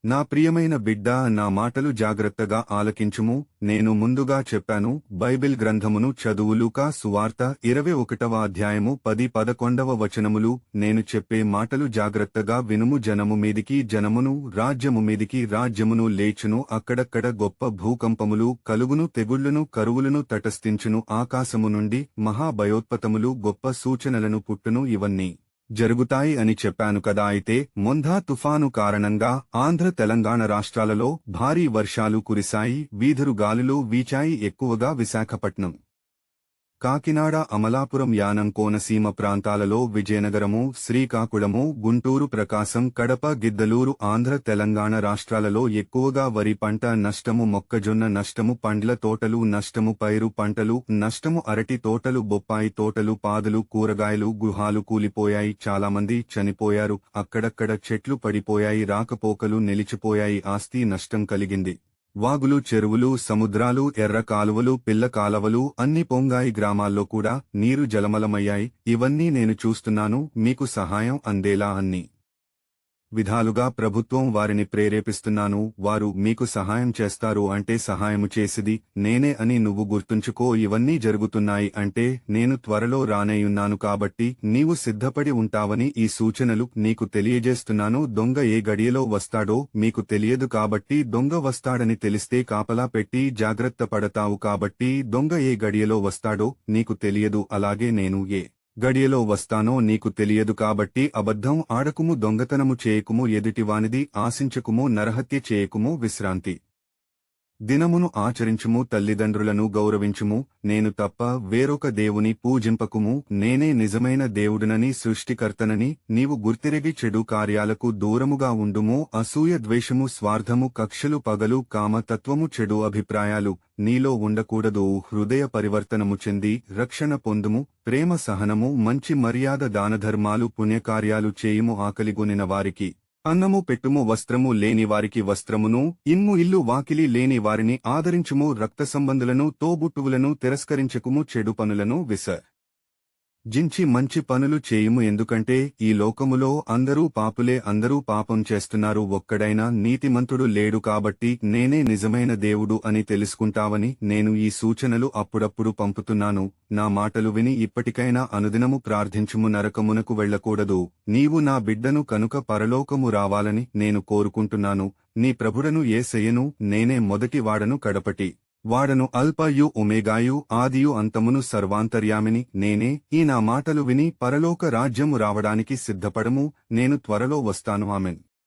నా ప్రియమైన బిడ్డా, నా మాటలు జాగ్రత్తగా ఆలకించుము. నేను ముందుగా చెప్పాను. బైబిల్ గ్రంథమును చదువు. లూకా సువార్త 21వ అధ్యాయము 10-11 వచనములు. నేను చెప్పే మాటలు జాగ్రత్తగా వినుము. జనము మీదికి జనమును, రాజ్యము మీదికి రాజ్యమును లేచును. అక్కడక్కడ గొప్ప భూకంపములు కలుగును. తెగుళ్లను, కరువులను తటస్థించును. ఆకాశము నుండి మహాభయోత్పతములు, గొప్ప సూచనలను పుట్టును. ఇవన్నీ జరుగుతాయి అని చెప్పాను కదా. అయితే మొంధా తుఫాను కారణంగా ఆంధ్ర, తెలంగాణ రాష్ట్రాలలో భారీ వర్షాలు కురిశాయి. వీధురు గాలులు వీచాయి. ఎక్కువగా విశాఖపట్నం, కాకినాడ, అమలాపురం, యానం, కోనసీమ ప్రాంతాలలో, విజయనగరము, శ్రీకాకుళము, గుంటూరు, ప్రకాశం, కడప, గిద్దలూరు, ఆంధ్ర, తెలంగాణ రాష్ట్రాలలో ఎక్కువగా వరి పంట నష్టము, మొక్కజొన్న నష్టము, పండ్ల తోటలు నష్టము, పైరు పంటలు నష్టము, అరటి తోటలు, బొప్పాయి తోటలు, పాదులు, కూరగాయలు, గృహాలు కూలిపోయాయి. చాలామంది చనిపోయారు. అక్కడక్కడ చెట్లు పడిపోయాయి. రాకపోకలు నిలిచిపోయాయి. ఆస్తి నష్టం కలిగింది. వాగులు, చెరువులు, సముద్రాలు, ఎర్ర కాలువలు, పిల్ల కాలవలు అన్ని పొంగాయి. గ్రామాల్లో కూడా నీరు జలమలమయ్యాయి. ఇవన్నీ నేను చూస్తున్నాను. మీకు సహాయం అందేలా అన్ని విధాలుగా ప్రభుత్వం వారిని ప్రేరేపిస్తున్నాను. వారు మీకు సహాయం చేస్తారు అంటే సహాయము చేసిది నేనే అని నువ్వు గుర్తుంచుకో. ఇవన్నీ జరుగుతున్నాయి అంటే నేను త్వరలో రానేయున్నాను కాబట్టి నీవు సిద్ధపడి ఉంటావని ఈ సూచనలు నీకు తెలియజేస్తున్నాను. దొంగ ఏ గడియలో వస్తాడో మీకు తెలియదు కాబట్టి దొంగ వస్తాడని తెలిస్తే కాపలా పెట్టి జాగ్రత్త పడతావు. కాబట్టి దొంగ ఏ గడియలో వస్తాడో నీకు తెలియదు. అలాగే నేను ఏ గడియలో వస్తానో నీకు తెలియదు కాబట్టి అబద్ధం ఆడకుము, దొంగతనము చేయకుము, ఎదుటివానిది ఆశించకుము, నరహత్య చేయకుము, విశ్రాంతి దినమును ఆచరించుము, తల్లిదండ్రులను గౌరవించుము, నేను తప్ప వేరొక దేవుని పూజింపకుము, నేనే నిజమైన దేవుడునని, సృష్టికర్తనని నీవు గుర్తిరిగి చెడు కార్యాలకు దూరముగా ఉండుము. అసూయ, ద్వేషము, స్వార్థము, కక్షలు, పగలు, కామతత్వము, చెడు అభిప్రాయాలు నీలో ఉండకూడదు. హృదయ పరివర్తనము చెంది రక్షణ పొందుము. ప్రేమ, సహనము, మంచి మర్యాద, దానధర్మాలు, పుణ్యకార్యాలు చేయుము. ఆకలిగొనిన వారికి అన్నము పెట్టుము, వస్త్రము లేని వారికి వస్త్రమును, ఇమ్ము, ఇల్లు వాకిలి లేని వారిని ఆదరించుము. రక్త సంబంధులను, తోబుట్టువులను తిరస్కరించకుము. చెడు పనులను జించి మంచి పనులు చేయుము. ఎందుకంటే ఈ లోకములో అందరూ పాపులే. అందరూ పాపం చేస్తున్నారు. ఒక్కడైనా నీతిమంతుడు లేడు. కాబట్టి నేనే నిజమైన దేవుడు అని తెలుసుకుంటావని నేను ఈ సూచనలు అప్పుడప్పుడు పంపుతున్నాను. నా మాటలు విని ఇప్పటికైనా అనుదినము ప్రార్థించుము. నరకమునకు వెళ్లకూడదు. నీవు నా బిడ్డను కనుక పరలోకము రావాలని నేను కోరుకుంటున్నాను. నీ ప్రభుడను యేసయ్యను. నేనే మొదటి వాడను, కడపటి వాడను, అల్ఫాయు ఒమేగాయు, ఆదియు అంతమును, సర్వాంతర్యామిని నేనే. ఈ నా మాటలు విని పరలోక రాజ్యము రావడానికి సిద్ధపడము. నేను త్వరలో వస్తాను. ఆమెన్.